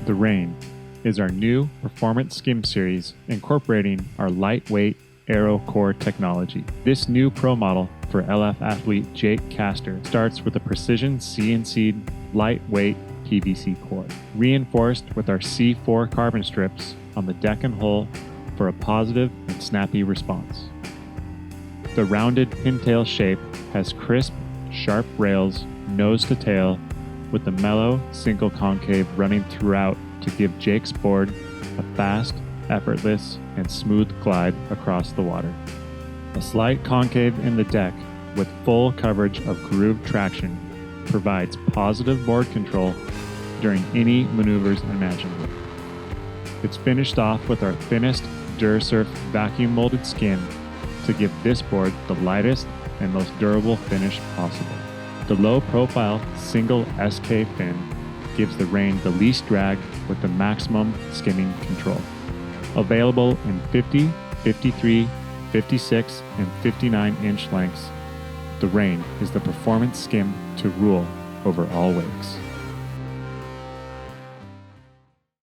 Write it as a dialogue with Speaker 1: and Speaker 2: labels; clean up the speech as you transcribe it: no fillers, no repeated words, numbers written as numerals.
Speaker 1: The Rain is our new performance skim series incorporating our lightweight AeroCore technology. This new pro model for LF athlete Jake Castor starts with a precision CNC'd lightweight PVC core, reinforced with our C4 carbon strips on the deck and hull for a positive and snappy response. The rounded pintail shape has crisp, sharp rails nose to tail with the mellow single concave running throughout to give Jake's board a fast, effortless, and smooth glide across the water. A slight concave in the deck with full coverage of grooved traction provides positive board control during any maneuvers imaginable. It's finished off with our thinnest DuraSurf vacuum molded skin to give this board the lightest and most durable finish possible. The low profile single SK fin gives the Rain the least drag with the maximum skimming control. Available in 50, 53, 56, and 59-inch lengths, the Rain is the performance skim to rule over all wakes.